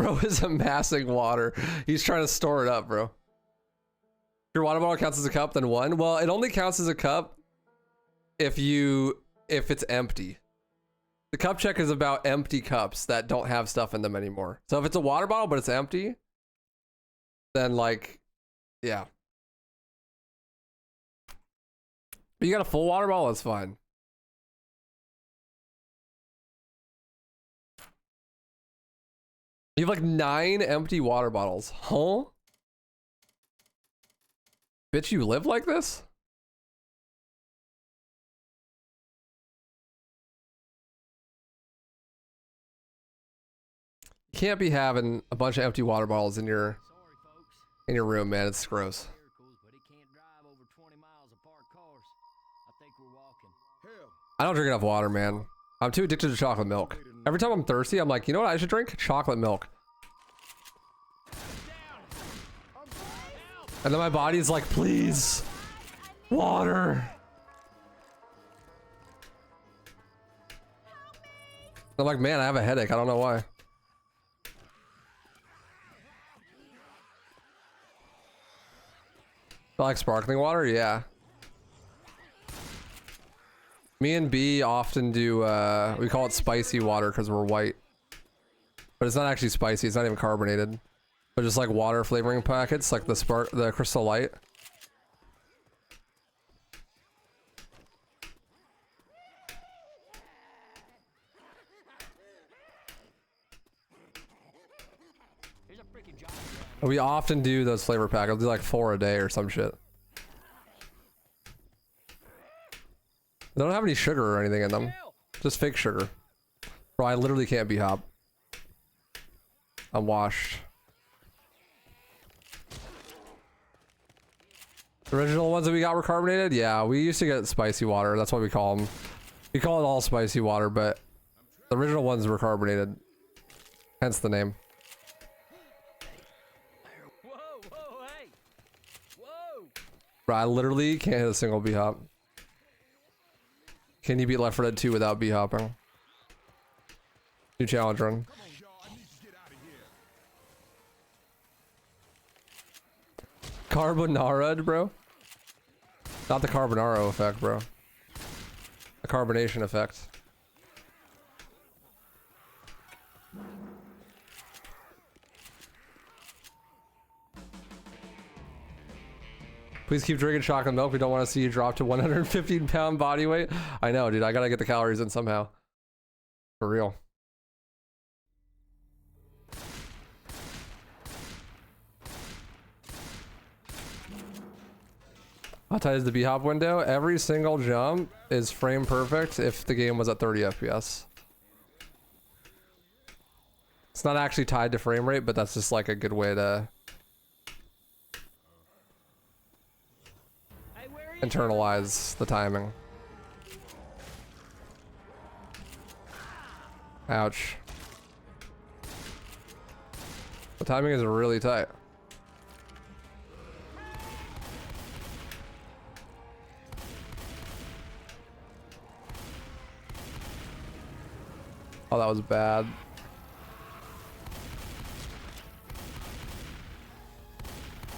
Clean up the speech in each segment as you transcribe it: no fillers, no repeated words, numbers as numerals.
Bro is amassing water. He's trying to store it up, bro. If your water bottle counts as a cup, then 1. Well, it only counts as a cup if it's empty. The cup check is about empty cups that don't have stuff in them anymore. So if it's a water bottle but it's empty, then like, yeah. But you got a full water bottle, that's fine. You have like 9 empty water bottles. Huh? Bitch, you live like this? You can't be having a bunch of empty water bottles in your room, man. It's gross. I don't drink enough water, man. I'm too addicted to chocolate milk. Every time I'm thirsty, I'm like, you know what I should drink? Chocolate milk. And then my body's like, please, water. I'm like, man, I have a headache. I don't know why. I like sparkling water? Yeah. Me and B often do, we call it spicy water because we're white. But it's not actually spicy, it's not even carbonated. But just like water flavoring packets, like the Crystal Light. We often do those flavor packs. I'll do like 4 a day or some shit. They don't have any sugar or anything in them. Just fake sugar. Bro, I literally can't be hop. I'm washed. The original ones that we got were carbonated? Yeah, we used to get spicy water. That's what we call them. We call it all spicy water, but the original ones were carbonated. Hence the name. Whoa, hey. Whoa. Bro, I literally can't hit a single B-hop. Can you beat Left 4 Dead 2 without B-hopping? New challenge run. Carbonara, bro? Not the carbonaro effect, bro. The carbonation effect. Please keep drinking chocolate milk. We don't want to see you drop to 115-pound body weight. I know, dude. I gotta get the calories in somehow. For real. How tight is the B-hop window? Every single jump is frame perfect if the game was at 30 FPS. It's not actually tied to frame rate, but that's just like a good way to internalize the timing. Ouch. The timing is really tight. Oh, that was bad.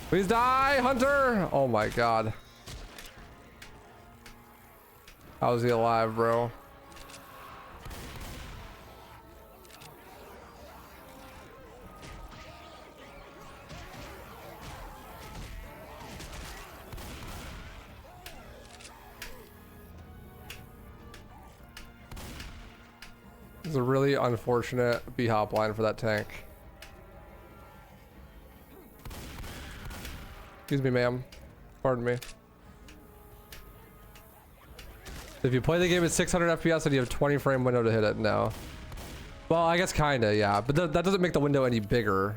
Please die, Hunter! Oh my god. How is he alive, bro? It's a really unfortunate B-hop line for that tank. Excuse me, ma'am. Pardon me. If you play the game at 600 FPS and you have 20 frame window to hit it, no. Well, I guess kinda, yeah. But that doesn't make the window any bigger.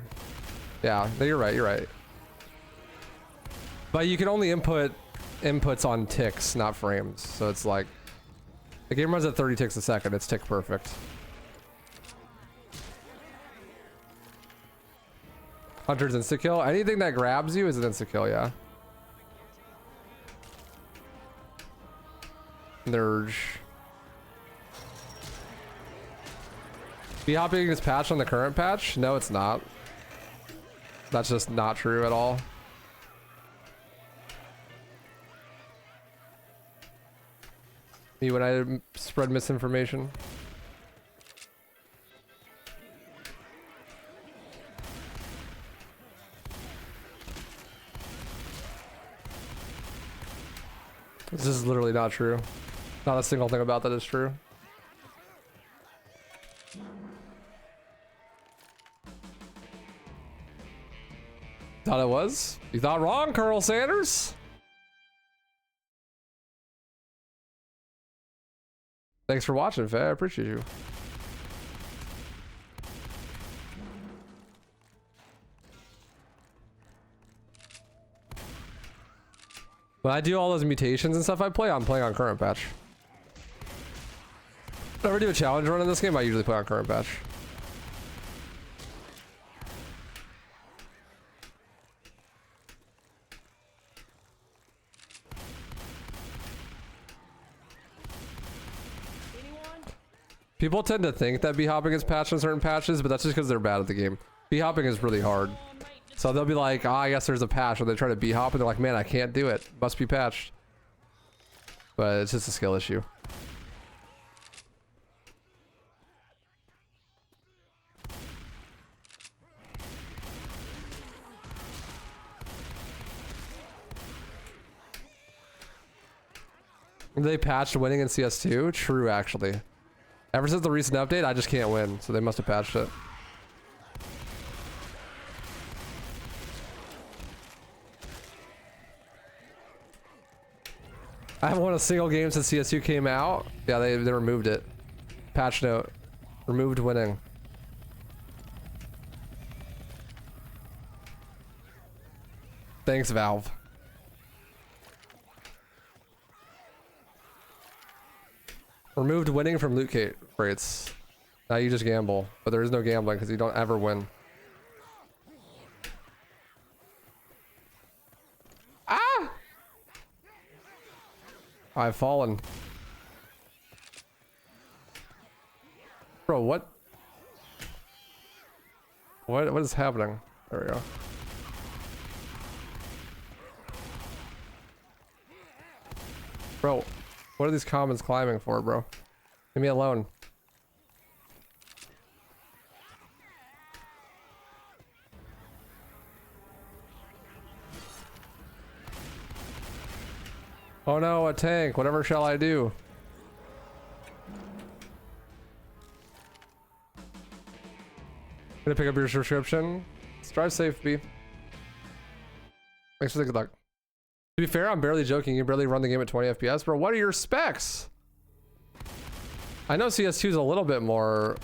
Yeah, no, you're right, you're right. But you can only input inputs on ticks, not frames. So it's like, the game runs at 30 ticks a second, it's tick perfect. Hunter's insta-kill. Anything that grabs you is an insta-kill, yeah. Nurge. B-hopping is patched on the current patch? No, it's not. That's just not true at all. Me when I spread misinformation. This is literally not true. Not a single thing about that is true. Thought it was? You thought wrong, Colonel Sanders? Thanks for watching, Faye. I appreciate you. When I do all those mutations and stuff I'm playing on current patch. If I ever do a challenge run in this game, I usually play on current patch. People tend to think that B-hopping is patched on certain patches, but that's just because they're bad at the game. B-hopping is really hard. So they'll be like, I guess there's a patch, or they try to B-hop and they're like, man, I can't do it. Must be patched. But it's just a skill issue. They patched winning in CS2? True, actually. Ever since the recent update, I just can't win, so they must have patched it. I haven't won a single game since CS2 came out. Yeah, they removed it. Patch note. Removed winning. Thanks, Valve. Removed winning from loot crates. Now you just gamble, but there is no gambling because you don't ever win. Ah! I've fallen. Bro, what? What is happening? There we go. Bro, what are these commons climbing for, bro? Leave me alone. Oh no, a tank. Whatever shall I do? Gonna pick up your subscription. Let's drive safe, B. Thanks for the good luck. To be fair, I'm barely joking. You barely run the game at 20 FPS, bro. What are your specs? I know CS2 is a little bit more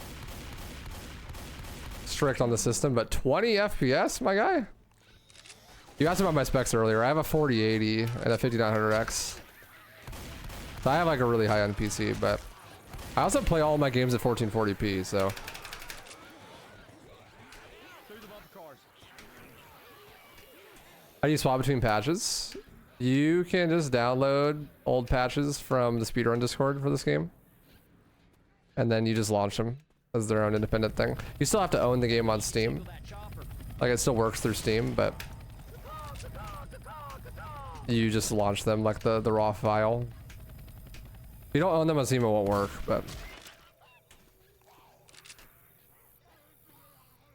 strict on the system, but 20 FPS, my guy? You asked about my specs earlier. I have a 4080 and a 5900X. So I have like a really high-end PC, but I also play all my games at 1440p, so. How do you swap between patches? You can just download old patches from the Speedrun Discord for this game. And then you just launch them as their own independent thing. You still have to own the game on Steam. Like, it still works through Steam, but you just launch them like the raw file. If you don't own them on Steam, it won't work, but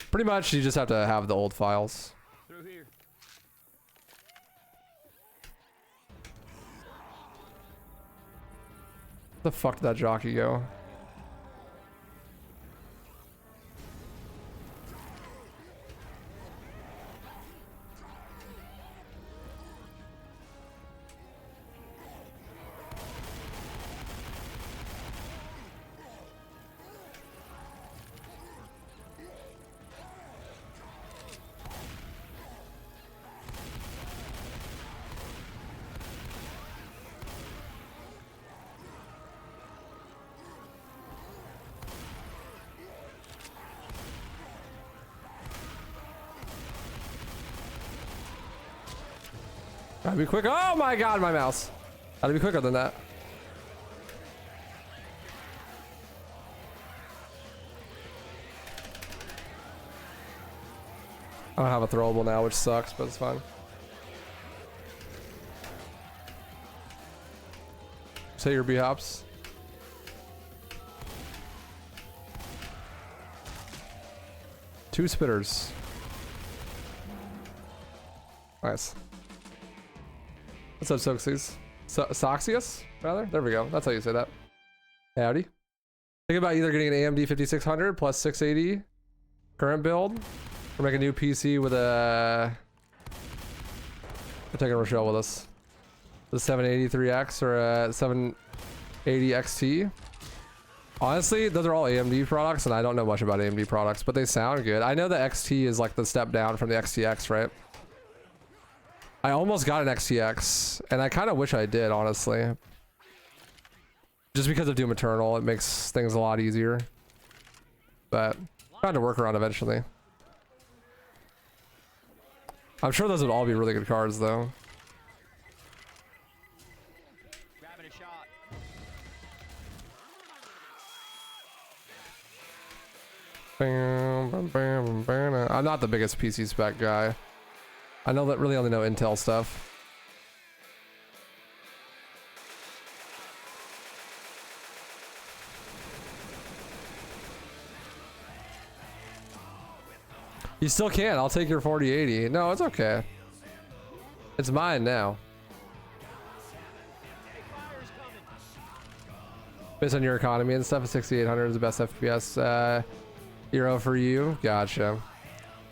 pretty much you just have to have the old files. The fuck did that jockey go? Gotta be quick. Oh my god, my mouse. Gotta be quicker than that. I don't have a throwable now, which sucks, but it's fine. Say your B-hops. Two spitters. Nice. What's up, Soxies? Soxius, rather? There we go. That's how you say that. Howdy. Think about either getting an AMD 5600 plus 680 current build, or make a new PC with a... We're taking Rochelle with us. The 783X or a 780 XT. Honestly, those are all AMD products, and I don't know much about AMD products, but they sound good. I know the XT is like the step down from the XTX, right? I almost got an XTX, and I kind of wish I did, honestly. Just because of Doom Eternal, it makes things a lot easier. But trying to work around eventually. I'm sure those would all be really good cards, though. Grabbing a shot. I'm not the biggest PC spec guy. I know that really only know Intel stuff. You still can. I'll take your 4080. No, it's okay. It's mine now. Based on your economy and stuff, a 6800 is the best FPS Euro for you. Gotcha.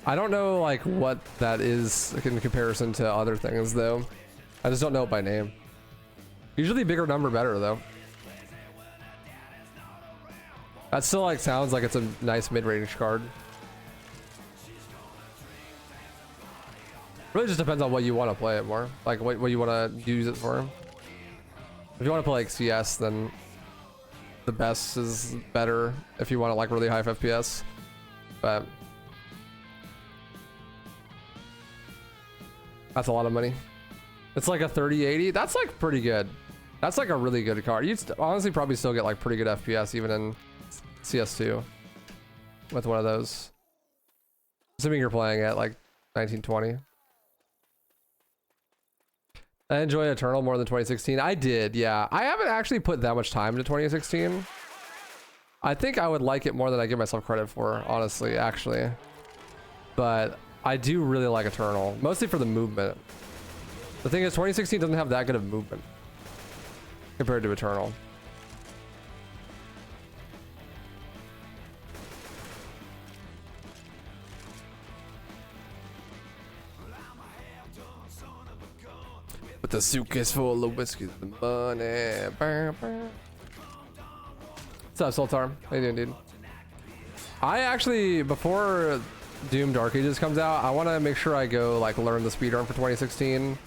I don't know like what that is in comparison to other things though. I just don't know it by name. Usually bigger number better though. That still like sounds like it's a nice mid-range card. Really just depends on what you want to play it more. Like what you want to use it for. If you want to play like CS, then the best is better if you want to like really high FPS. But that's a lot of money. It's like a 3080. That's like pretty good. That's like a really good card. You'd honestly probably still get like pretty good FPS even in CS2 with one of those. Assuming you're playing at like 1920. I enjoy Eternal more than 2016. I did, yeah. I haven't actually put that much time into 2016. I think I would like it more than I give myself credit for, honestly, actually. But I do really like Eternal, mostly for the movement. The thing is, 2016 doesn't have that good of movement compared to Eternal. With the suitcase full of whiskey and money. What's up, Sultar? How you doing, dude? I actually, before Doom Dark Ages comes out, I want to make sure I go like learn the speedrun for 2016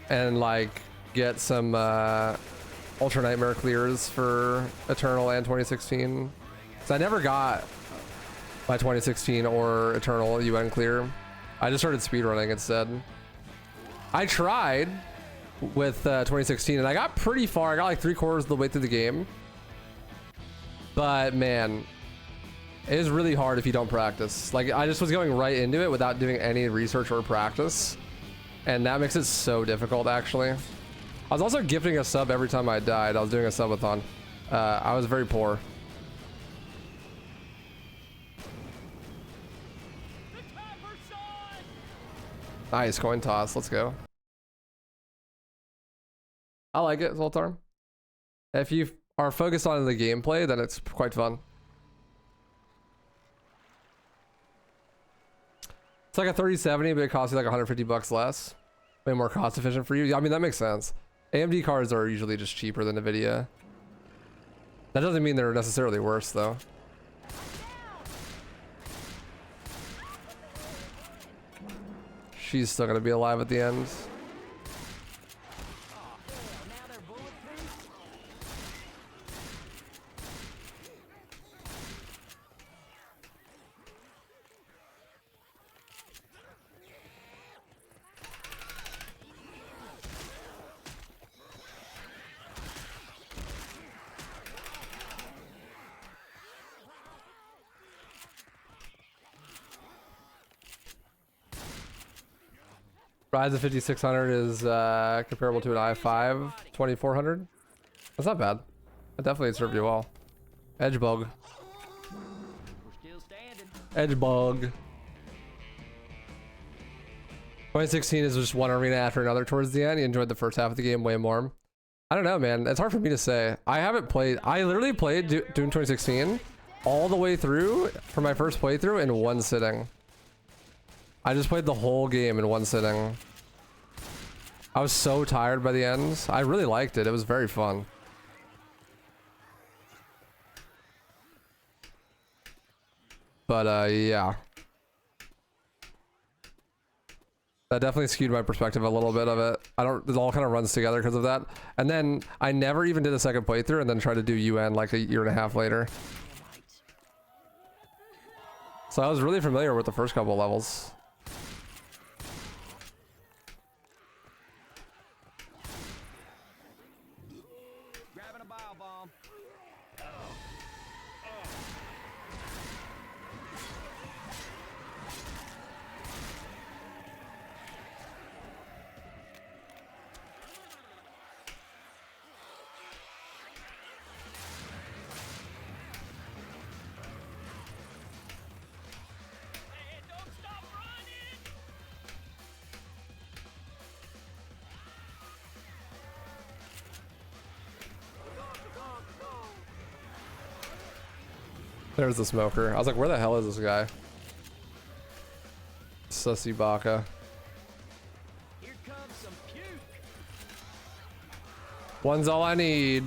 and like get some Ultra Nightmare clears for Eternal and 2016. So I never got my 2016 or Eternal UN clear. I just started speedrunning instead. I tried with 2016 and I got pretty far. I got like 3/4 of the way through the game. But man, it is really hard if you don't practice. Like I just was going right into it without doing any research or practice. And that makes it so difficult actually. I was also gifting a sub every time I died. I was doing a subathon. I was very poor. Nice coin toss. Let's go. I like it, Zoltar. If you are focused on the gameplay, then it's quite fun. It's like a 3070, but it costs you like 150 bucks less. Way more cost efficient for you. Yeah, I mean, that makes sense. AMD cards are usually just cheaper than NVIDIA. That doesn't mean they're necessarily worse, though. She's still gonna be alive at the end. Ryzen 5600 is comparable to an i5 2400. That's not bad. That definitely served you well. Edge bug. We're still standing. Edge bug. 2016 is just one arena after another towards the end. You enjoyed the first half of the game way more. I don't know, man. It's hard for me to say. I haven't played. I literally played Doom 2016 all the way through for my first playthrough in one sitting. I just played the whole game in one sitting. I was so tired by the end. I really liked it. It was very fun. But yeah. That definitely skewed my perspective a little bit of it. It all kind of runs together because of that. And then I never even did a second playthrough and then tried to do UN like a year and a half later. So I was really familiar with the first couple levels. Grabbing a bile bomb. There's the smoker. I was like, where the hell is this guy? Sussy Baka. Here comes some puke. One's all I need.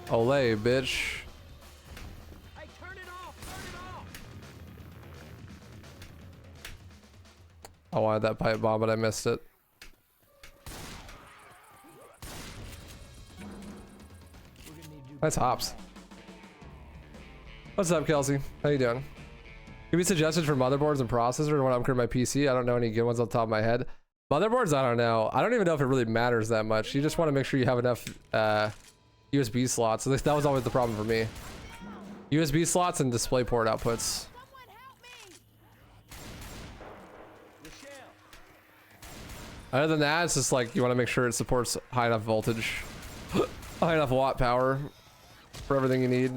Olay, bitch. Hey, turn it off. Turn it off. I wanted that pipe bomb, but I missed it. We're gonna need you. Nice hops. What's up, Kelsey? How you doing? Give me suggestions for motherboards and processors. I want to upgrade my PC. I don't know any good ones off the top of my head. Motherboards, I don't know. I don't even know if it really matters that much. You just want to make sure you have enough USB slots. So that was always the problem for me. USB slots and DisplayPort outputs. Rochelle. Other than that, it's just like you want to make sure it supports high enough voltage, high enough watt power for everything you need.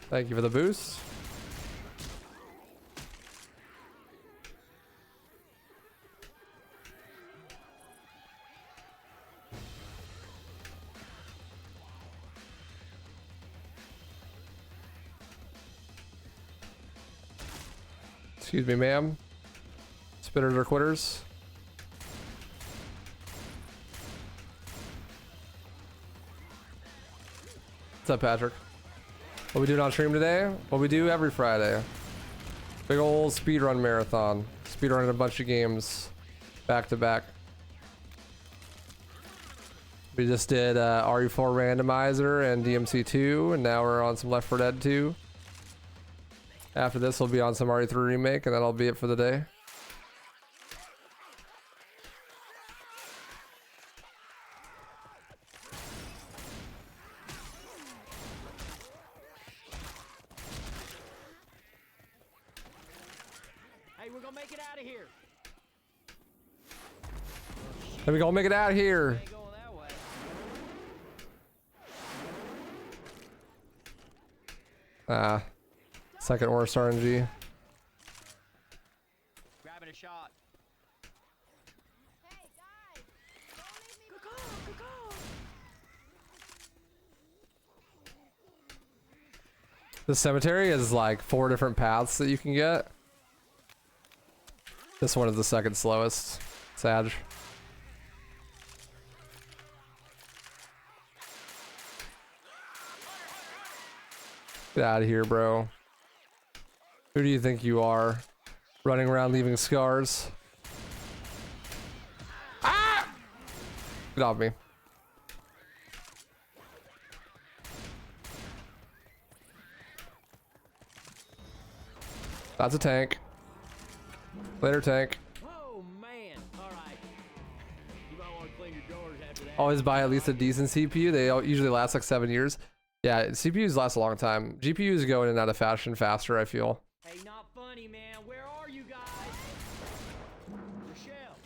Thank you for the boost. Excuse me, ma'am. Spitters or quitters? What's up, Patrick? What we doing on stream today? What we do every Friday. Big old speedrun marathon. Speedrunning a bunch of games back to back. We just did RE4 randomizer and DMC2, and now we're on some Left 4 Dead 2. After this, we'll be on some RE3 remake, and that'll be it for the day. Hey, we're gonna make it out of here. Then we gonna make it out of here. Ain't going that way. Second worst RNG. Grabbing a shot. Hey guys, don't leave me. Go. The cemetery is like 4 different paths that you can get. This one is the second slowest. Sag. Get out of here, bro. Who do you think you are? Running around leaving scars. Ah! Get off me. That's a tank. Later, tank. Oh man. All right. You might want to clear clean your doors after that. Always buy at least a decent CPU. They usually last like 7 years. Yeah, CPUs last a long time. GPUs go in and out of fashion faster, I feel. Hey, not funny, man. Where are you guys? Rochelle.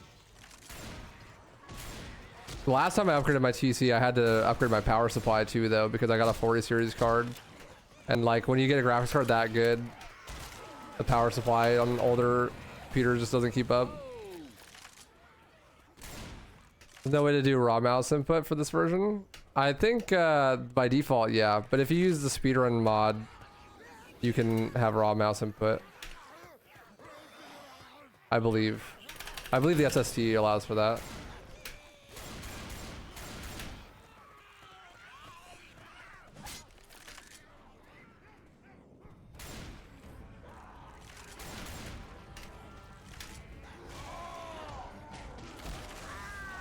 The last time I upgraded my TC, I had to upgrade my power supply too, though, because I got a 40 series card. And like when you get a graphics card that good, the power supply on older computers just doesn't keep up. There's no way to do raw mouse input for this version. I think by default, yeah. But if you use the Speedrun mod, you can have raw mouse input. I believe. I believe the SST allows for that.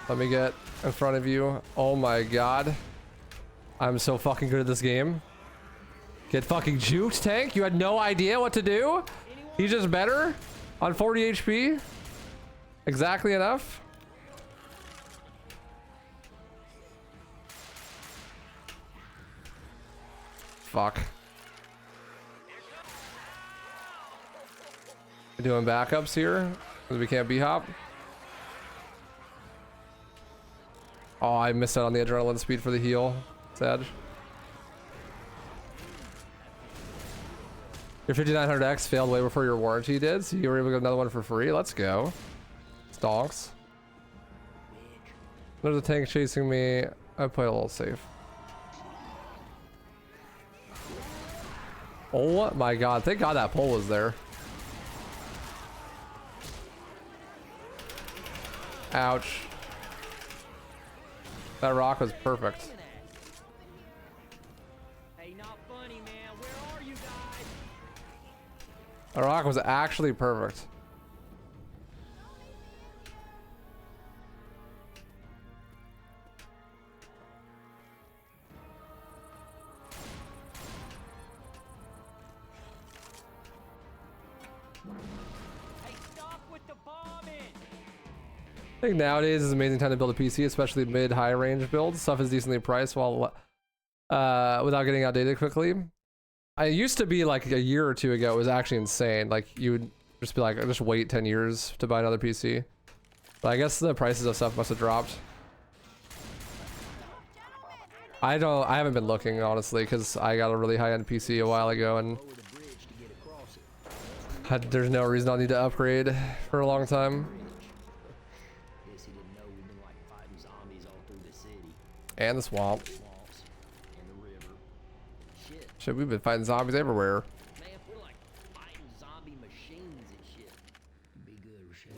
Let me get in front of you. Oh my god. I'm so fucking good at this game. Get fucking juked, tank. You had no idea what to do? He's just better on 40 HP. Exactly enough. Fuck. We're doing backups here because we can't B-hop. Oh, I missed out on the adrenaline speed for the heal. Sad. Your 5900X failed way before your warranty did, so you were able to get another one for free. Let's go. Stonks. There's a tank chasing me. I play a little safe. Oh my god. Thank god that pole was there. Ouch. That rock was perfect. Hey, not funny, man. Where are you guys? That rock was actually perfect. Hey, stop with the bombing. I think nowadays is an amazing time to build a PC, especially mid-high range builds. Stuff is decently priced while without getting outdated quickly. I used to be like a year or two ago, it was actually insane. Like you would just be like, just wait 10 years to buy another PC. But I guess the prices of stuff must have dropped. I haven't been looking honestly because I got a really high-end PC a while ago and there's no reason I'll need to upgrade for a long time. And the swamp. Shit, we've been fighting zombies everywhere. Man, we're like fighting zombie machines and shit. Be good, Rochelle.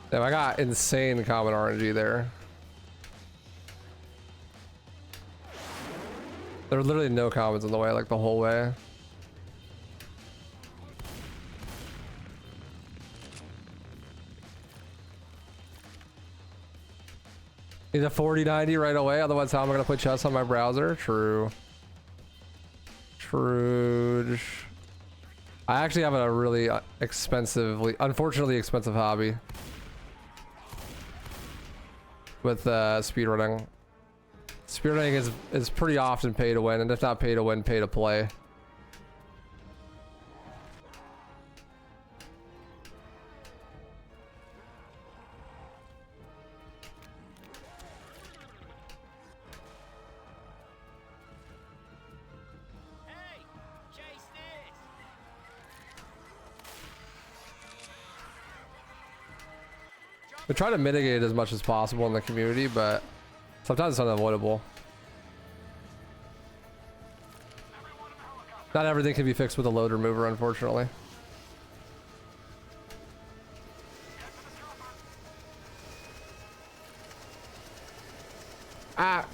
Damn, I got insane common RNG there. There were literally no commons in the way, like the whole way. Need a 4090 right away, otherwise how am I gonna put chess on my browser? True. True. I actually have a really unfortunately expensive hobby with speedrunning. Speedrunning is pretty often pay to win, and if not pay to win, pay to play. Hey, chase this. We try to mitigate it as much as possible in the community, but sometimes it's unavoidable. Not everything can be fixed with a load remover, unfortunately. Ah.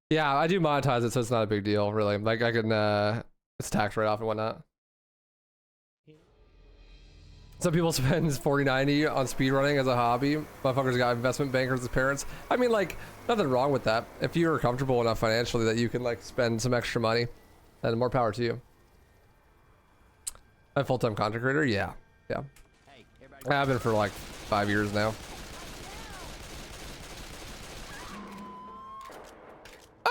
Yeah, I do monetize it, so it's not a big deal, really. Like I can It's tax write-off and whatnot. Some people spend 40-90 on speedrunning as a hobby. Motherfuckers got investment bankers as parents. I mean, like, nothing wrong with that. If you're comfortable enough financially that you can like spend some extra money, then more power to you. I'm a full-time content creator. Yeah. Hey, everybody. I've been for like 5 years now. Ah!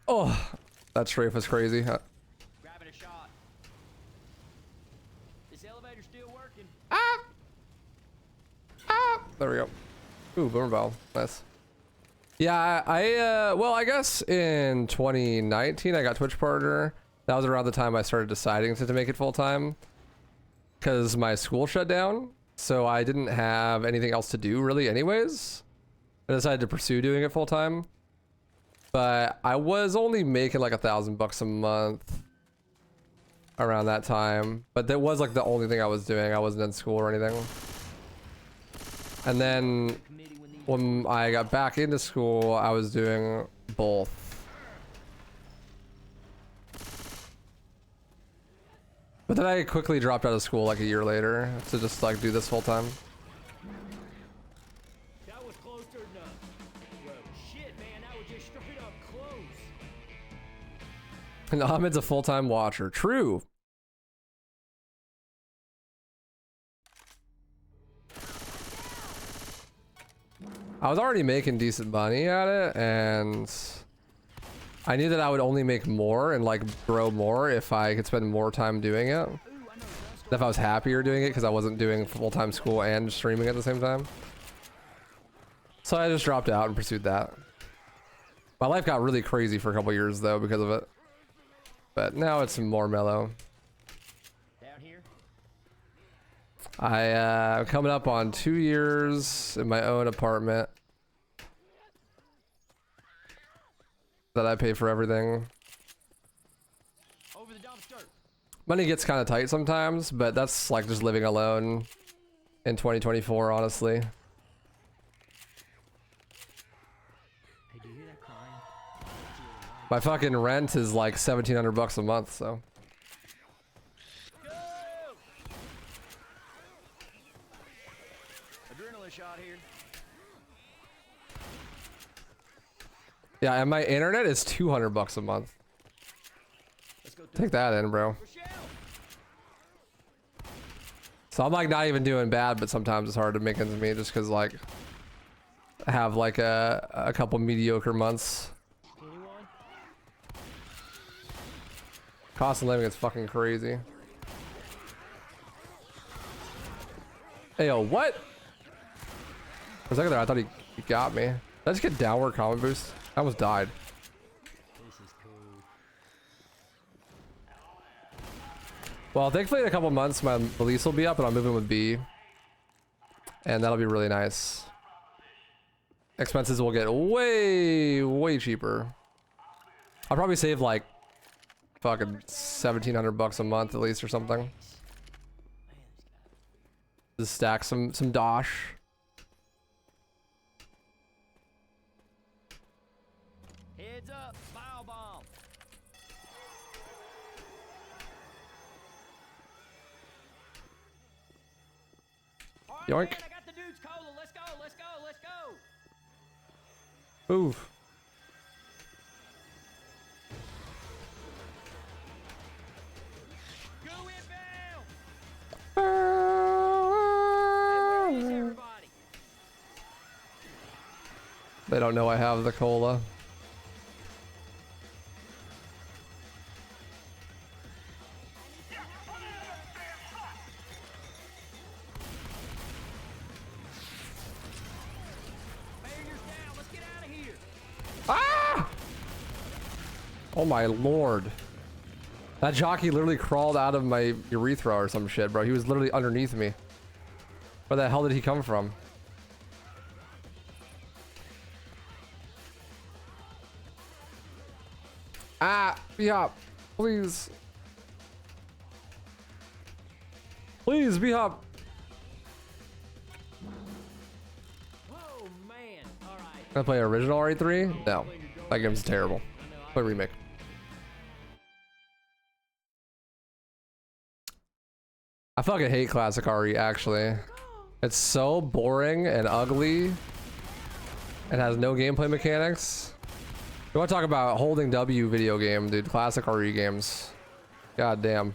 Oh, that strafe was crazy. Grabbing a shot. This elevator's still working. There we go. Ooh, boomer bell. Nice. Yeah, well, I guess in 2019 I got Twitch partner. That was around the time I started deciding to make it full time, because my school shut down, so I didn't have anything else to do really anyways. I decided to pursue doing it full time, but I was only making like $1,000 a month around that time, but that was like the only thing I was doing. I wasn't in school or anything. And then when I got back into school, I was doing both. But then I quickly dropped out of school like a year later to just like do this full time. That was closer enough. Whoa, shit, man, that was just straight up close. And Ahmed's a full-time watcher. True. I was already making decent money at it, and I knew that I would only make more and like grow more if I could spend more time doing it. If I was happier doing it because I wasn't doing full-time school and streaming at the same time. So I just dropped out and pursued that. My life got really crazy for a couple years though because of it. But now it's more mellow. Down here? I'm coming up on 2 years in my own apartment that I pay for everything. Over the dumpster. Money gets kind of tight sometimes, but that's like just living alone in 2024, honestly. Hey, do you hear that crying? My fucking rent is like $1,700 a month, so. Go! Adrenaline shot here. Yeah, and my internet is $200 a month. Let's go Take that in, bro. Rochelle! So I'm like not even doing bad, but sometimes it's hard to make ends meet just because like I have like a couple mediocre months. Anyone? Cost of living is fucking crazy. Hey, yo, what? For a second there, I thought he got me. Did I just get downward combat boost? I almost died. This is cool. Well, thankfully in a couple months my release will be up and I'm moving with B. And that'll be really nice. Expenses will get way cheaper. I'll probably save like fucking $1,700 a month at least or something. Just stack some dosh. Heads up, bile bomb. All right, Yoink. man, I got the dude's cola. Let's go, let's go, let's go. Oof. Go inbound. Hey, where is everybody? They don't know I have the cola. Barriers down. Let's get out of here. Ah! Oh my lord. That jockey literally crawled out of my urethra or some shit, bro. He was literally underneath me. Where the hell did he come from? Ah, B-hop. Please. Please, B-hop. I play original RE3? No, that game's terrible. Play remake. I fucking hate classic RE actually. It's so boring and ugly. It has no gameplay mechanics. You want to talk about holding W video game, dude? Classic RE games. God damn.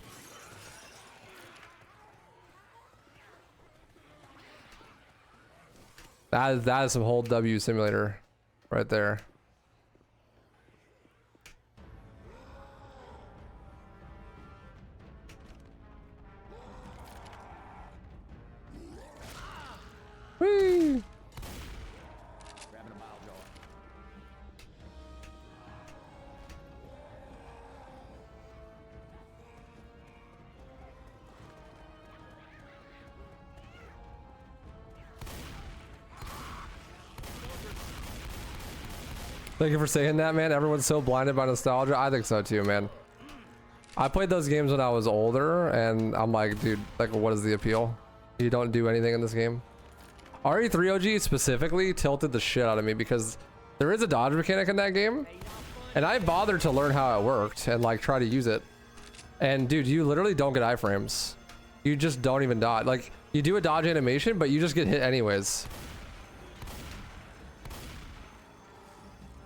That is some hold W simulator right there. Whee! Grabbing a mile jar. Thank you for saying that, man. Everyone's so blinded by nostalgia. I think so too, man. I played those games when I was older, and I'm like, dude, like, what is the appeal? You don't do anything in this game. RE3 OG specifically tilted the shit out of me because there is a dodge mechanic in that game, and I bothered to learn how it worked and like try to use it. And dude, you literally don't get iframes. You just don't even dodge. Like, you do a dodge animation, but you just get hit anyways.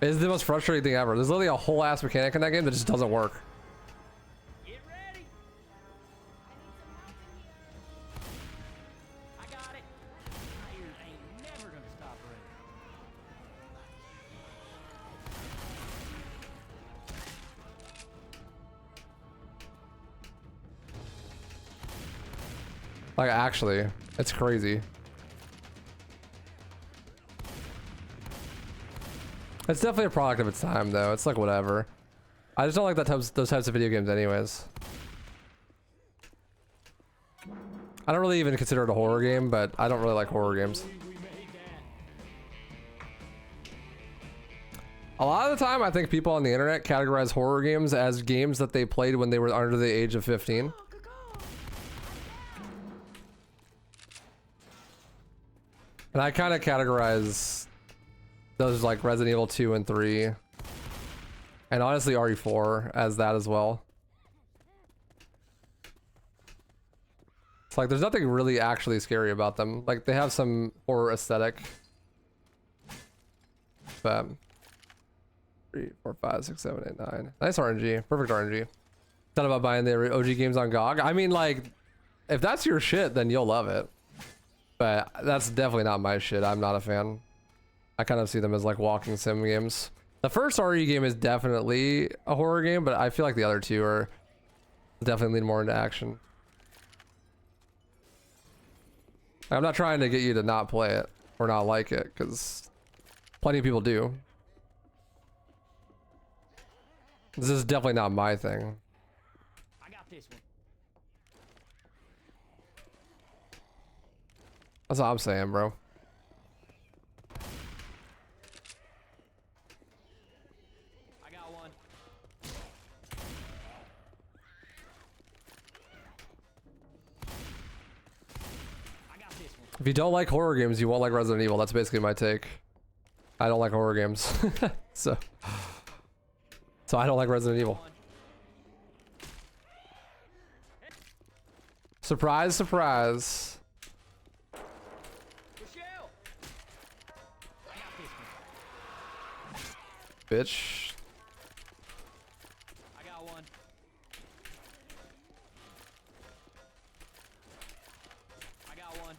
It's the most frustrating thing ever. There's literally a whole ass mechanic in that game that just doesn't work. Get ready. I got it. Tires ain't never gonna stop raining. Like, actually, it's crazy. It's definitely a product of its time, though. It's like whatever. I just don't like those types of video games, anyways. I don't really even consider it a horror game, but I don't really like horror games. A lot of the time, I think people on the internet categorize horror games as games that they played when they were under the age of 15. And I kind of categorize those like Resident Evil 2 and 3, and honestly RE4 as that as well. It's like there's nothing really actually scary about them. Like, they have some horror aesthetic, but 3, 4, 5, 6, 7, 8, 9. Nice RNG, perfect RNG. Thought about buying the OG games on GOG. I mean, like, if that's your shit, then you'll love it. But that's definitely not my shit. I'm not a fan. I kind of see them as like walking sim games. The first RE game is definitely a horror game, but I feel like the other two are definitely lean more into action. I'm not trying to get you to not play it or not like it, because plenty of people do. This is definitely not my thing. I got this one. That's all I'm saying, bro. I got one. I got this one. If you don't like horror games, you won't like Resident Evil. That's basically my take. I don't like horror games. so I don't like Resident Evil. Surprise, surprise. Michelle. I got this one. Bitch. I got one. I got one.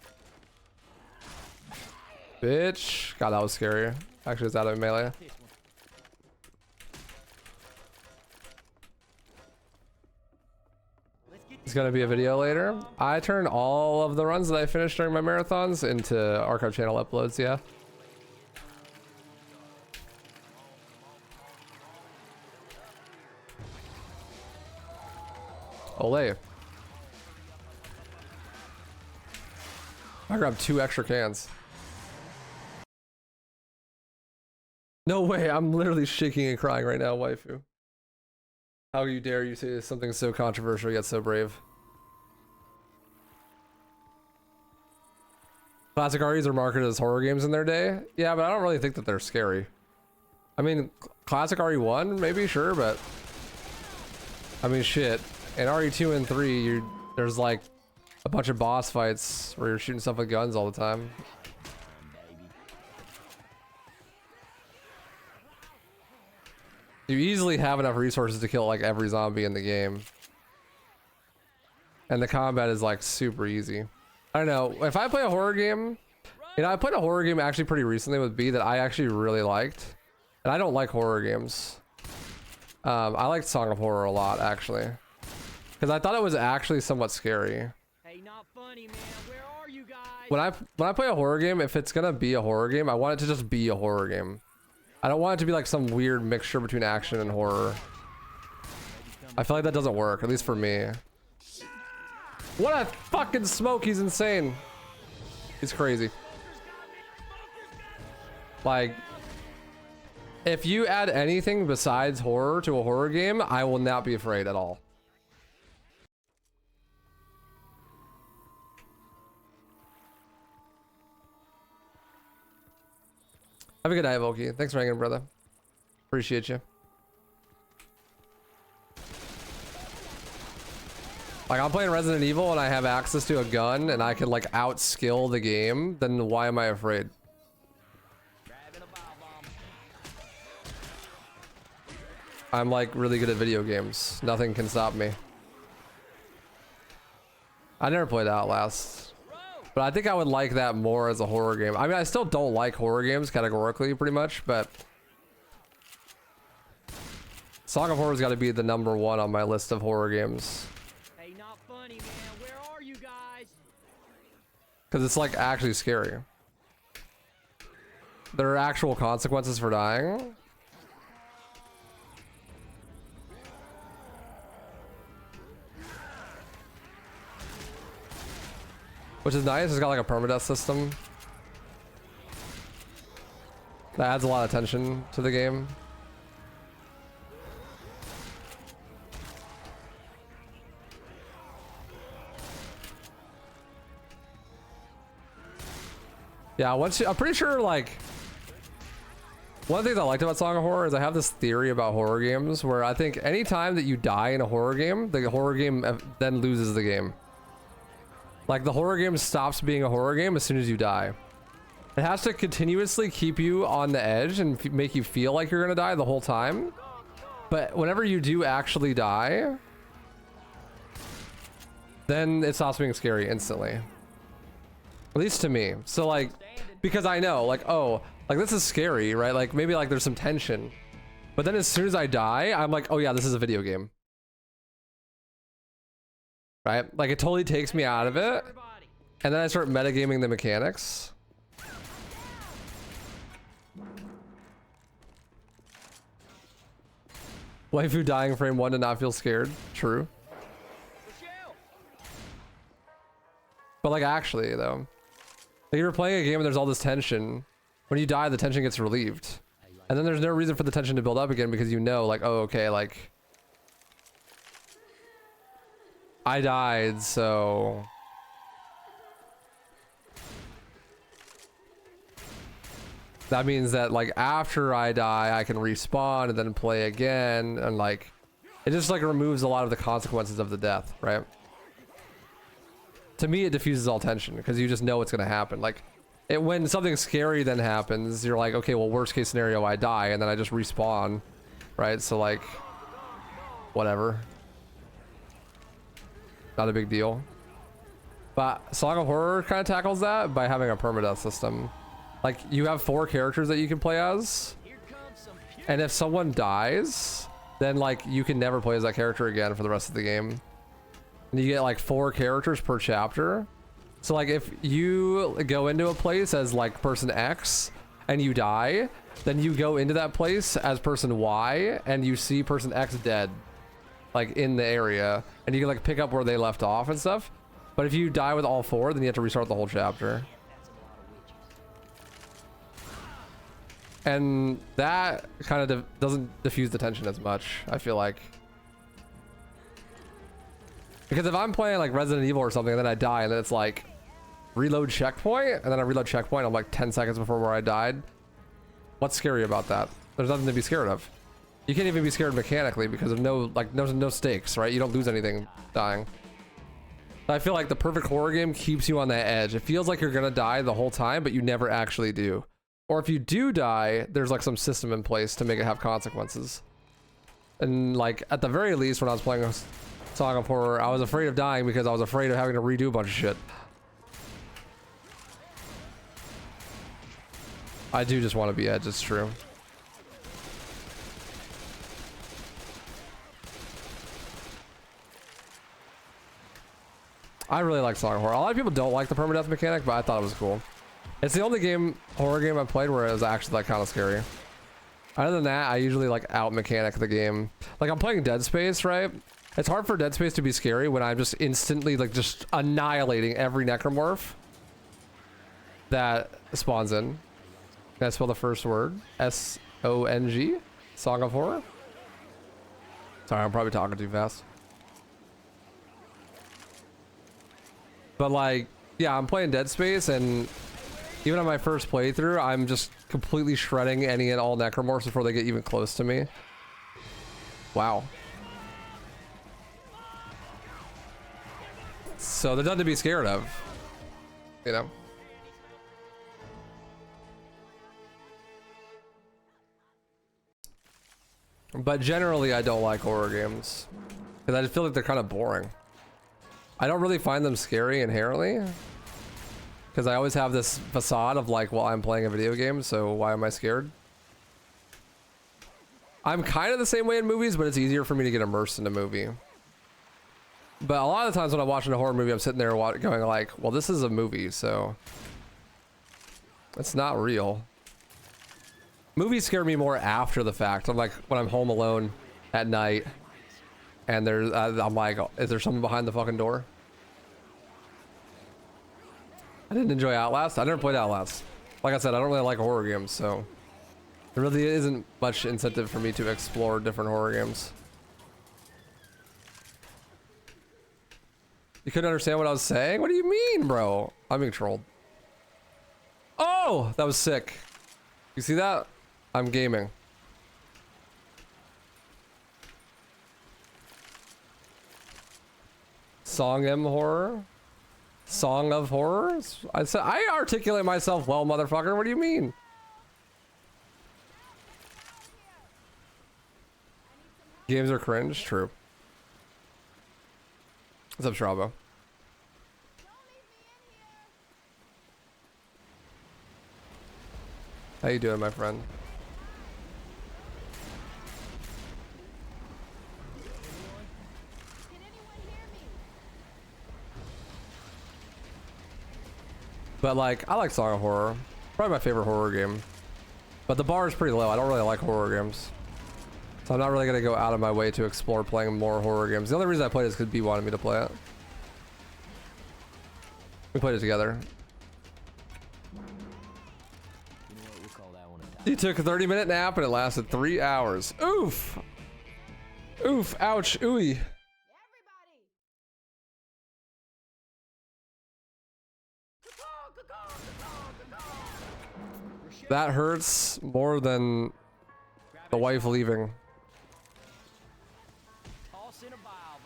Bitch. God, that was scary. Actually, it's out of melee. This one. Let's get It's gonna be a video later. I turned all of the runs that I finished during my marathons into archive channel uploads, yeah. Olay. I grabbed 2 extra cans. No way, I'm literally shaking and crying right now, waifu. How you dare you say something so controversial yet so brave? Classic REs are marketed as horror games in their day. Yeah, but I don't really think that they're scary. I mean, classic RE1, maybe, sure, but I mean, shit. In RE2 and 3, there's like a bunch of boss fights where you're shooting stuff with guns all the time. You easily have enough resources to kill like every zombie in the game. And the combat is like super easy. I don't know, if I play a horror game, you know, I played a horror game actually pretty recently with B that I actually really liked. And I don't like horror games. I liked Song of Horror a lot, actually. Because I thought it was actually somewhat scary. Hey, not funny, man. Where are you guys? When I play a horror game, if it's gonna be a horror game, I want it to just be a horror game. I don't want it to be like some weird mixture between action and horror. I feel like that doesn't work, at least for me. What a fucking smoke, he's insane. He's crazy. Like, if you add anything besides horror to a horror game, I will not be afraid at all. Have a good night, Volky. Thanks for hanging, brother. Appreciate you. Like, I'm playing Resident Evil and I have access to a gun and I can like outskill the game, then why am I afraid? I'm like really good at video games. Nothing can stop me. I never played Outlast, but I think I would like that more as a horror game. I mean, I still don't like horror games categorically pretty much, but Song of Horror's got to be the #1 on my list of horror games. Hey, not funny, man. Where are you guys? Because it's like actually scary. There are actual consequences for dying. Which is nice. It's got like a permadeath system. That adds a lot of tension to the game. Yeah, I'm pretty sure like one of the things I liked about Song of Horror is I have this theory about horror games where I think any time that you die in a horror game, the horror game then loses the game. Like, the horror game stops being a horror game as soon as you die. It has to continuously keep you on the edge and make you feel like you're gonna die the whole time. But whenever you do actually die, then it stops being scary instantly. At least to me. So like, because I know, like, oh, like this is scary, right? Like maybe like there's some tension. But then as soon as I die, I'm like, oh yeah, this is a video game. Right? Like it totally takes me out of it. And then I start metagaming the mechanics. Waifu dying frame 1 to not feel scared. True. But like actually though, like you're playing a game and there's all this tension. When you die, the tension gets relieved. And then there's no reason for the tension to build up again because you know like, oh, okay, like I died, so that means that like after I die, I can respawn and then play again. And like, it just like removes a lot of the consequences of the death, right? To me, it diffuses all tension because you just know what's going to happen. Like when something scary then happens, you're like, okay, well, worst case scenario, I die and then I just respawn, right? So like, whatever. Not a big deal. But Song of Horror kind of tackles that by having a permadeath system. Like you have 4 characters that you can play as, and if someone dies, then like you can never play as that character again for the rest of the game. And you get like 4 characters per chapter. So like if you go into a place as like person X and you die, then you go into that place as person Y and you see person X dead, like in the area, and you can like pick up where they left off and stuff. But if you die with all 4, then you have to restart the whole chapter. And that kind of doesn't diffuse the tension as much, I feel like. Because if I'm playing like Resident Evil or something and then I die and then it's like, reload checkpoint, and then I reload checkpoint. I'm like 10 seconds before where I died. What's scary about that? There's nothing to be scared of. You can't even be scared mechanically because of no stakes, right? You don't lose anything dying. I feel like the perfect horror game keeps you on that edge. It feels like you're gonna die the whole time, but you never actually do. Or if you do die, there's like some system in place to make it have consequences. And like at the very least, when I was playing a Song of Horror, I was afraid of dying because I was afraid of having to redo a bunch of shit. I do just want to be edge, it's true. I really like Song of Horror. A lot of people don't like the permadeath mechanic, but I thought it was cool. It's the only horror game I played where it was actually like kind of scary. Other than that, I usually like out mechanic the game. Like I'm playing Dead Space, right? It's hard for Dead Space to be scary when I'm just instantly like just annihilating every necromorph that spawns in. Can I spell the first word? S-O-N-G? Song of Horror? Sorry, I'm probably talking too fast. But like, yeah, I'm playing Dead Space, and even on my first playthrough, I'm just completely shredding any and all necromorphs before they get even close to me. Wow. So they're nothing to be scared of, you know? But generally, I don't like horror games because I just feel like they're kind of boring. I don't really find them scary inherently because I always have this facade of like, well, I'm playing a video game, so why am I scared? I'm kind of the same way in movies, but it's easier for me to get immersed in a movie. But a lot of the times when I'm watching a horror movie, I'm sitting there going like, well, this is a movie, so it's not real. Movies scare me more after the fact. I'm like, when I'm home alone at night and there's, I'm like, is there someone behind the fucking door? I didn't enjoy Outlast. I never played Outlast. Like I said, I don't really like horror games, so there really isn't much incentive for me to explore different horror games. You couldn't understand what I was saying? What do you mean, bro? I'm being trolled. Oh, that was sick. You see that? I'm gaming. Song M horror? Song of horrors? I said I articulate myself well, motherfucker. What do you mean? Games are cringe? True. What's up, Strabo? How you doing, my friend? But like, I like Song of Horror. Probably my favorite horror game. But the bar is pretty low. I don't really like horror games. So I'm not really going to go out of my way to explore playing more horror games. The only reason I played it is because B wanted me to play it. We played it together. You know what, we'll call that one a tie. He took a 30-minute nap and it lasted 3 hours. Oof! Oof, ouch, ooey. Everybody. That hurts more than the wife leaving. Toss in a bile.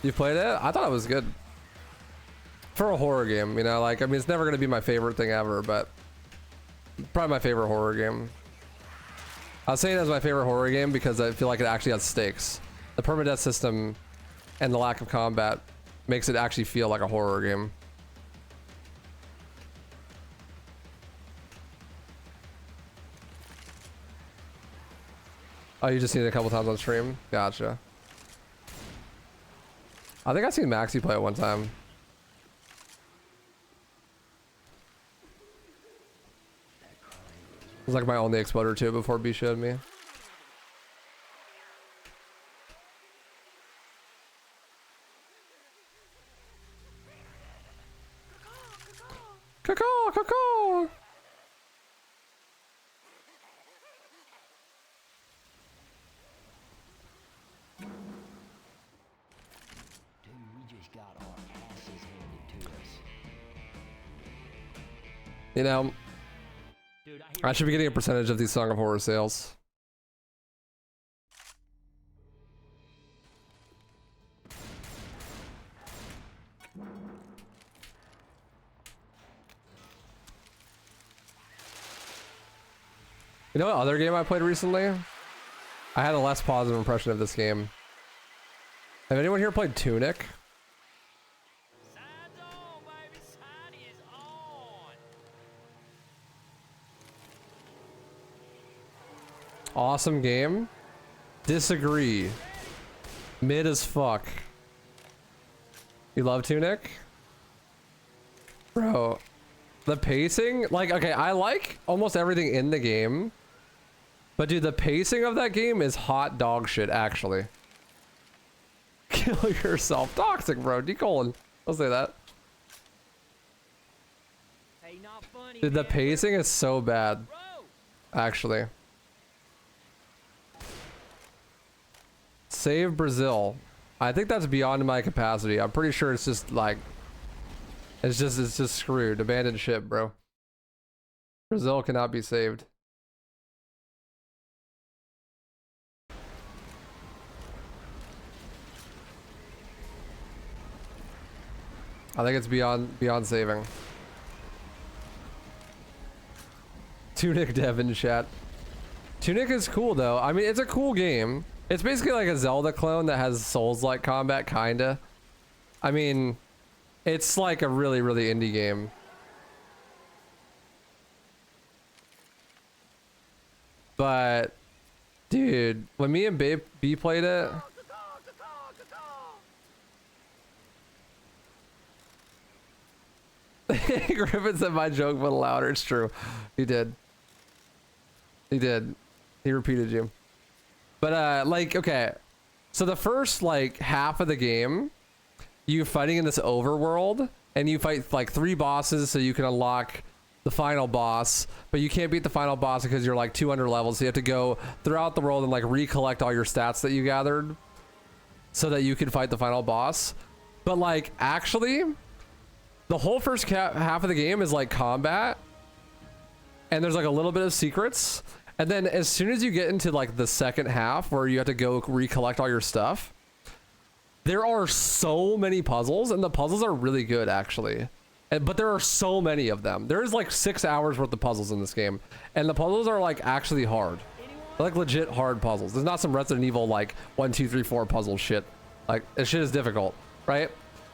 You played it? I thought it was good. For a horror game, you know, like, I mean, it's never going to be my favorite thing ever, but probably my favorite horror game. I was saying it as my favorite horror game because I feel like it actually has stakes. The permadeath system and the lack of combat makes it actually feel like a horror game. Oh, you just seen it a couple times on stream? Gotcha. I think I've seen Maxi play it one time. It was like my only exposure to it before B showed me. Caw-caw, caw-caw. Dude, we just got You know, Dude, I should be getting a percentage of these Song of Horror sales. You know what other game I played recently? I had a less positive impression of this game. Have anyone here played Tunic? Side's on, baby. Side is on. Awesome game. Disagree. Mid as fuck. You love Tunic? Bro, the pacing, like, okay, I like almost everything in the game. But dude, the pacing of that game is hot dog shit, actually. Kill yourself. Toxic, bro. D-colon. I'll say that. Hey, not funny. Dude, the man. pacing is so bad, Bro. actually. Save Brazil. I think that's beyond my capacity. I'm pretty sure it's just like, it's just screwed. Abandoned ship, bro. Brazil cannot be saved. I think it's beyond saving. Tunic dev in chat. Tunic is cool though. I mean, it's a cool game. It's basically like a Zelda clone that has Souls-like combat, kinda. I mean, it's like a really, really indie game. But, dude, when me and B played it, Griffin said my joke went louder. It's true. He did. He did. He repeated you. But, like, okay. So the first, like, half of the game, you're fighting in this overworld, and you fight, like, 3 bosses so you can unlock the final boss, but you can't beat the final boss because you're, like, 200 levels, so you have to go throughout the world and, like, recollect all your stats that you gathered so that you can fight the final boss. But, like, actually, the whole first half of the game is, like, combat, and there's, like, a little bit of secrets. And then as soon as you get into like the second half where you have to go recollect all your stuff, there are so many puzzles, and the puzzles are really good actually. But there are so many of them. There's like 6 hours worth of puzzles in this game, and the puzzles are like actually hard. They're like legit hard puzzles. There's not some Resident Evil like 1, 2, 3, 4 puzzle shit. Like this shit is difficult, right?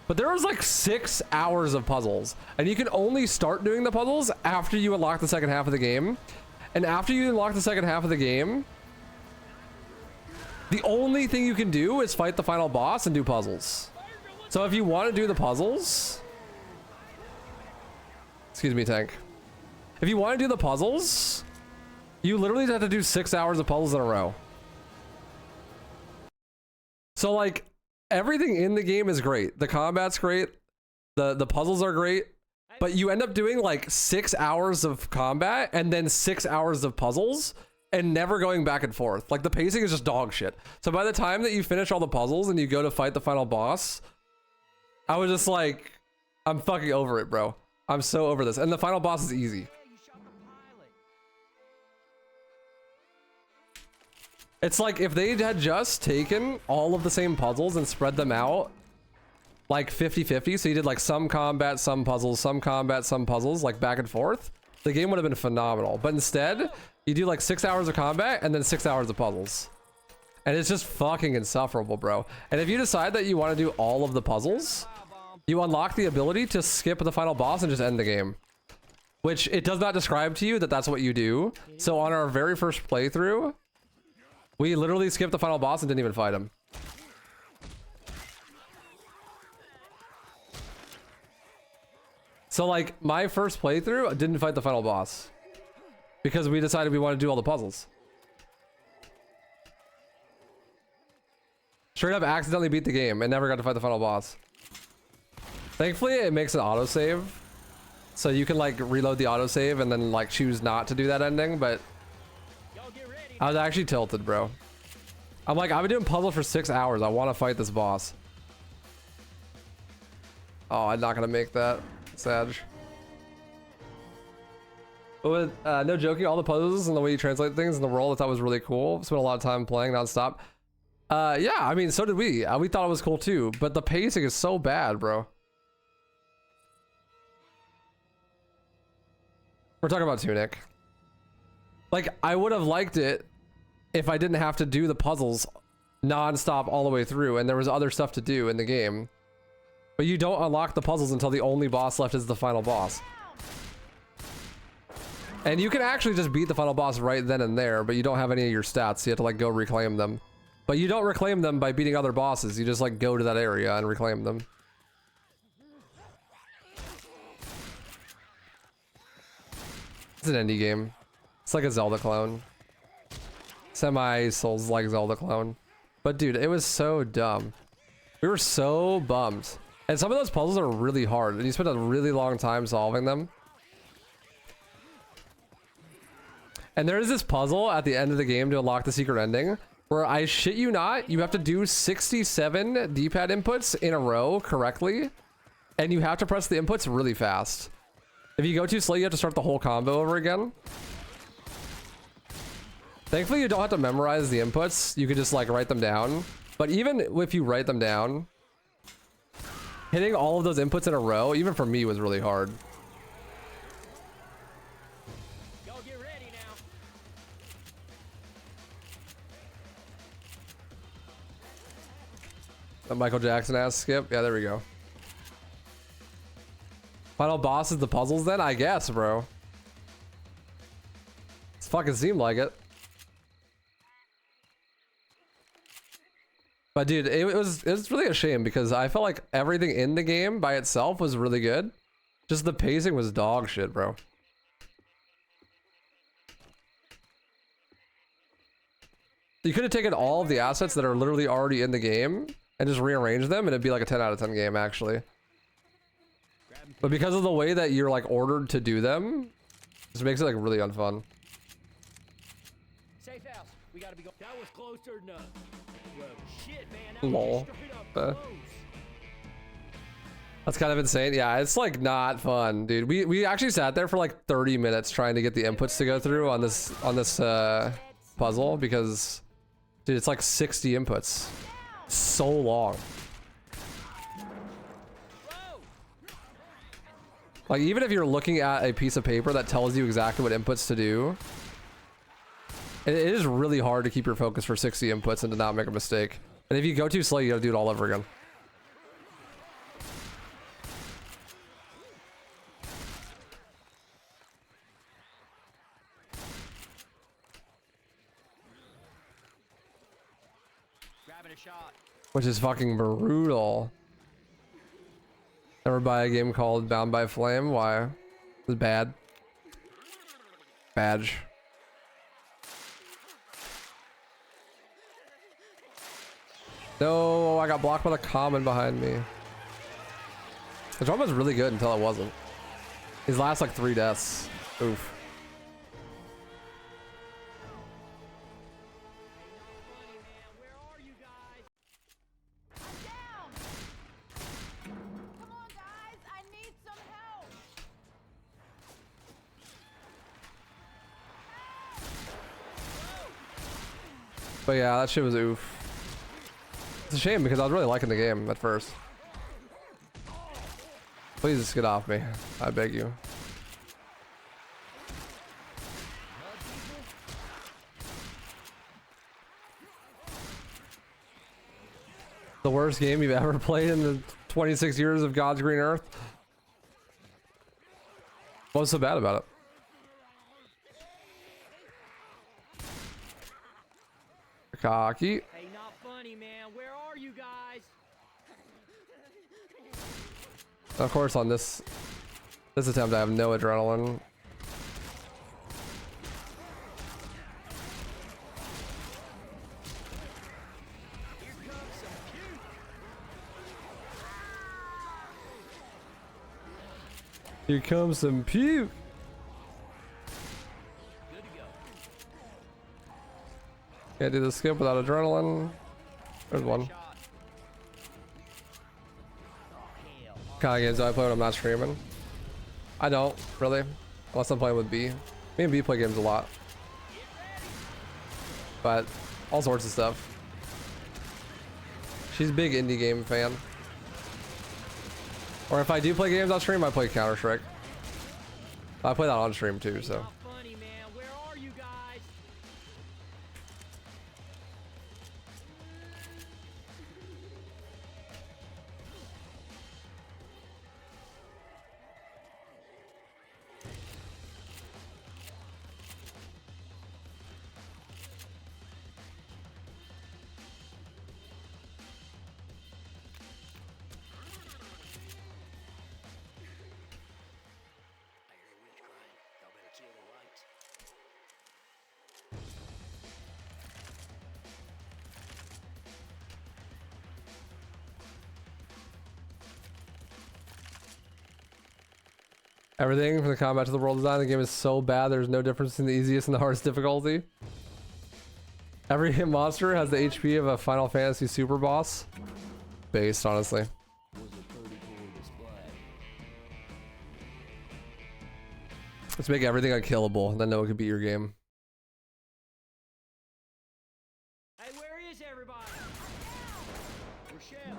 But there was like 6 hours of puzzles, and you can only start doing the puzzles after you unlock the second half of the game. And after you unlock the second half of the game, the only thing you can do is fight the final boss and do puzzles. So if you want to do the puzzles, excuse me, Tank. If you want to do the puzzles, you literally have to do 6 hours of puzzles in a row. So like everything in the game is great. The combat's great. The puzzles are great. But you end up doing like 6 hours of combat and then 6 hours of puzzles and never going back and forth. Like the pacing is just dog shit. So by the time that you finish all the puzzles and you go to fight the final boss, I was just like, I'm fucking over it, bro. I'm so over this. And the final boss is easy. It's like if they had just taken all of the same puzzles and spread them out like 50-50, so you did like some combat, some puzzles, some combat, some puzzles, like back and forth, the game would have been phenomenal. But instead, you do like 6 hours of combat and then 6 hours of puzzles. And it's just fucking insufferable, bro. And if you decide that you want to do all of the puzzles, you unlock the ability to skip the final boss and just end the game. Which it does not describe to you that that's what you do. So on our very first playthrough, we literally skipped the final boss and didn't even fight him. So like my first playthrough, I didn't fight the final boss because we decided we wanted to do all the puzzles. Straight up accidentally beat the game and never got to fight the final boss. Thankfully it makes an autosave, so you can like reload the autosave and then like choose not to do that ending. But I was actually tilted, bro. I'm like, I've been doing puzzle for 6 hours. I want to fight this boss. Oh, I'm not gonna make that. Sag. With no joking, all the puzzles and the way you translate things in the world I thought was really cool. Spent a lot of time playing nonstop. Yeah, I mean, so did we. We thought it was cool too, but the pacing is so bad, bro. We're talking about Tunic. Like, I would have liked it if I didn't have to do the puzzles non-stop all the way through and there was other stuff to do in the game. But you don't unlock the puzzles until the only boss left is the final boss. And you can actually just beat the final boss right then and there, but you don't have any of your stats. You have to like go reclaim them. But you don't reclaim them by beating other bosses. You just like go to that area and reclaim them. It's an indie game. It's like a Zelda clone. Semi-Souls-like Zelda clone. But dude, it was so dumb. We were so bummed. And some of those puzzles are really hard, and you spend a really long time solving them. And there is this puzzle at the end of the game to unlock the secret ending, where I shit you not, you have to do 67 D-pad inputs in a row correctly, and you have to press the inputs really fast. If you go too slow, you have to start the whole combo over again. Thankfully, you don't have to memorize the inputs. You can just like write them down. But even if you write them down, hitting all of those inputs in a row, even for me, was really hard. Y'all get ready now. The Michael Jackson ass skip. Yeah, there we go. Final boss is the puzzles then? I guess, bro. It's fucking seemed like it. But dude, it was really a shame because I felt like everything in the game by itself was really good. Just the pacing was dog shit, bro. You could have taken all of the assets that are literally already in the game and just rearranged them and it'd be like a 10 out of 10 game actually. But because of the way that you're like ordered to do them, this makes it like really unfun. Safe house. We gotta be going. That was closer than none. Whoa, shit, man. That Lol. was straight up close. That's kind of insane. Yeah, it's like not fun, dude. We actually sat there for like 30 minutes trying to get the inputs to go through on this puzzle because, dude, it's like 60 inputs. So long. Like, even if you're looking at a piece of paper that tells you exactly what inputs to do, it is really hard to keep your focus for 60 inputs and to not make a mistake. And if you go too slow, you gotta do it all over again. Grabbing a shot. Which is fucking brutal. Ever buy a game called Bound by Flame? Why? It's bad. Badge. No, I got blocked by the common behind me. The drama was really good until it wasn't. These last like 3 deaths. Oof. Where are you guys? I'm down. Come on, guys. I need some help. But yeah, that shit was oof. It's a shame because I was really liking the game at first. Please just get off me. I beg you. The worst game you've ever played in the 26 years of God's green earth? What's so bad about it? Cocky. Hey, not funny, man. Where are you guys? Of course, on this attempt, I have no adrenaline. Here comes some puke. Good to go. Can't do the skip without adrenaline. There's one. Shot. Oh, hell. Kind of games do I play when I'm not streaming? I don't, really. Unless I'm playing with B. Me and B play games a lot. But all sorts of stuff. She's a big indie game fan. Or if I do play games on stream, I play Counter-Strike. I play that on stream too, so. Not funny, man. Where are you guys? I hear a witch crying. Y'all better kill the lights. Everything from the combat to the world design, the game is so bad there's no difference in the easiest and the hardest difficulty. Every hit monster has the HP of a Final Fantasy super boss. Based, honestly. Was a pretty cool display. Let's make everything unkillable, then no one can beat your game. Hey, where is everybody? Rochelle.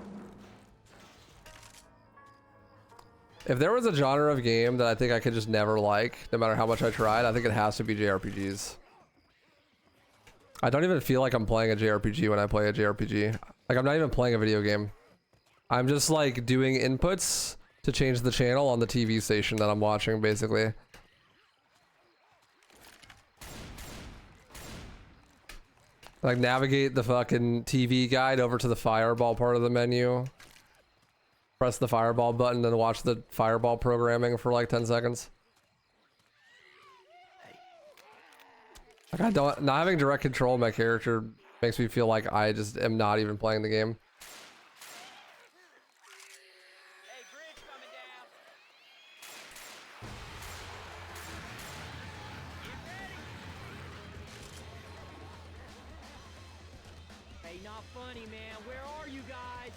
If there was a genre of game that I think I could just never like, no matter how much I tried, I think it has to be JRPGs. I don't even feel like I'm playing a JRPG when I play a JRPG. Like, I'm not even playing a video game. I'm just like doing inputs to change the channel on the TV station that I'm watching, basically. Like, navigate the fucking TV guide over to the fireball part of the menu. Press the fireball button and watch the fireball programming for like 10 seconds. Like, not having direct control of my character makes me feel like I just am not even playing the game. Hey, bridge coming down. Get ready. Hey, not funny, man. Where are you guys?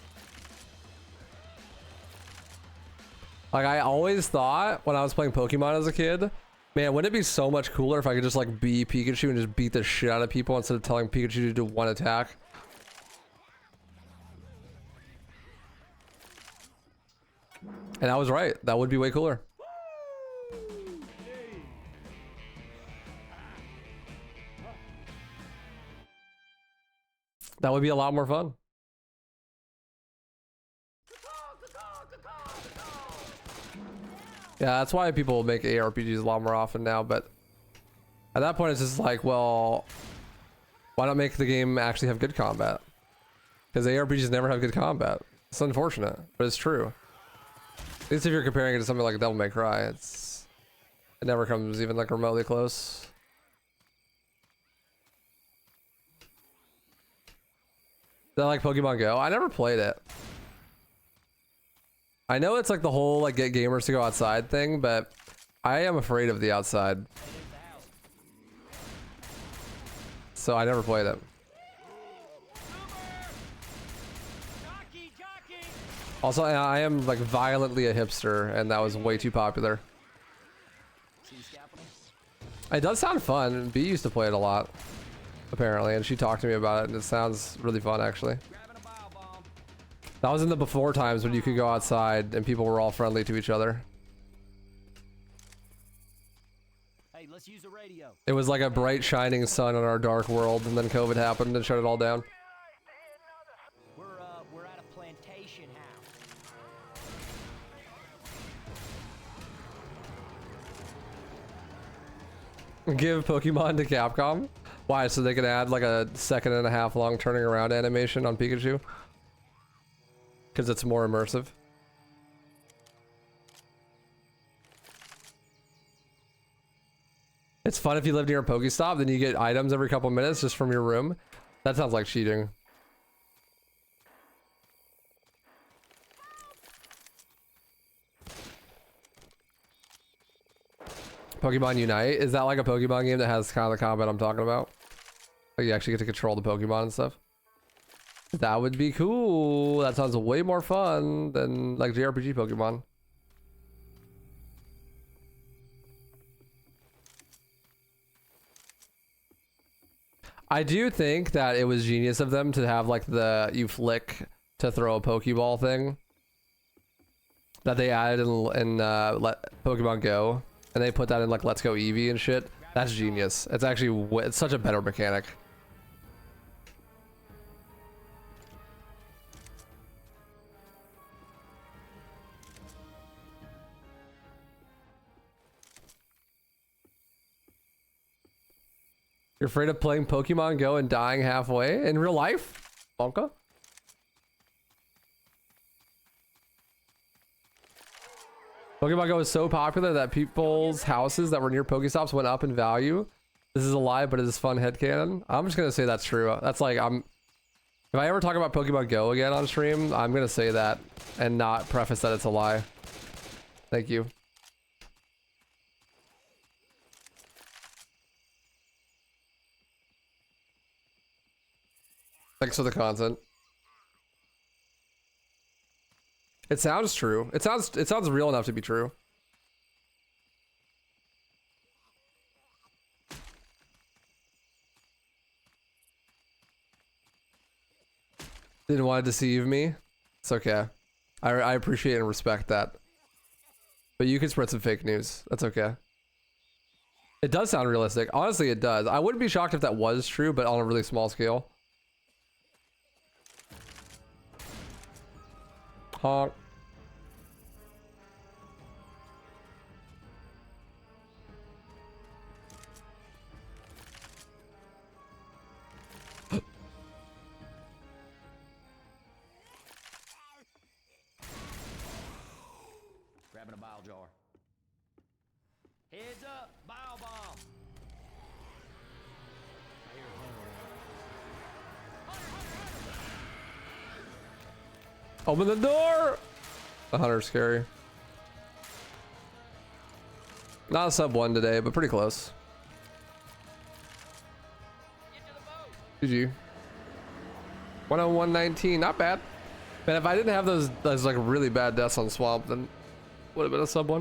Like, I always thought when I was playing Pokemon as a kid, man, wouldn't it be so much cooler if I could just like be Pikachu and just beat the shit out of people instead of telling Pikachu to do one attack? And I was right. That would be way cooler. That would be a lot more fun. Yeah, that's why people make ARPGs a lot more often now, but at that point it's just like, well, why not make the game actually have good combat? Because ARPGs never have good combat. It's unfortunate, but it's true. At least if you're comparing it to something like Devil May Cry, it never comes even like remotely close. Is that like Pokemon Go? I never played it. I know it's like the whole like get gamers to go outside thing, but I am afraid of the outside. So I never played it. Also, I am like violently a hipster, and that was way too popular. It does sound fun. B used to play it a lot, apparently, and she talked to me about it, and it sounds really fun, actually. That was in the before times when you could go outside and people were all friendly to each other. Hey, let's use the radio. It was like a bright shining sun on our dark world, and then COVID happened and shut it all down. We're at a plantation house. Give Pokemon to Capcom? Why? So they can add like a 1.5-second long turning around animation on Pikachu? Because it's more immersive. It's fun if you live near a Pokestop, then you get items every couple minutes just from your room. That sounds like cheating. Pokemon Unite? Is that like a Pokemon game that has kind of the combat I'm talking about? Like you actually get to control the Pokemon and stuff? That would be cool. That sounds way more fun than like JRPG Pokemon. I do think that it was genius of them to have like the you flick to throw a Pokeball thing that they added in Pokemon Go, and they put that in like Let's Go Eevee and shit. That's genius. It's actually it's such a better mechanic. You're afraid of playing Pokemon Go and dying halfway in real life, Bonka? Pokemon Go is so popular that people's houses that were near Pokestops went up in value. This is a lie, but it is fun headcanon. I'm just gonna say that's true. That's like if I ever talk about Pokemon Go again on stream, I'm gonna say that and not preface that it's a lie. Thank you. Thanks for the content. It sounds true. It sounds real enough to be true. Didn't want to deceive me. It's okay. I appreciate and respect that. But you can spread some fake news. That's okay. It does sound realistic. Honestly, it does. I wouldn't be shocked if that was true, but on a really small scale. Honk. Grabbing a bile jar. Heads up, bile bomb. I hear a hunter. Open the door! The hunter's scary. Not a sub 1 today, but pretty close. GG. 101.19, not bad. Man, if I didn't have those like really bad deaths on Swamp, then would have been a sub 1.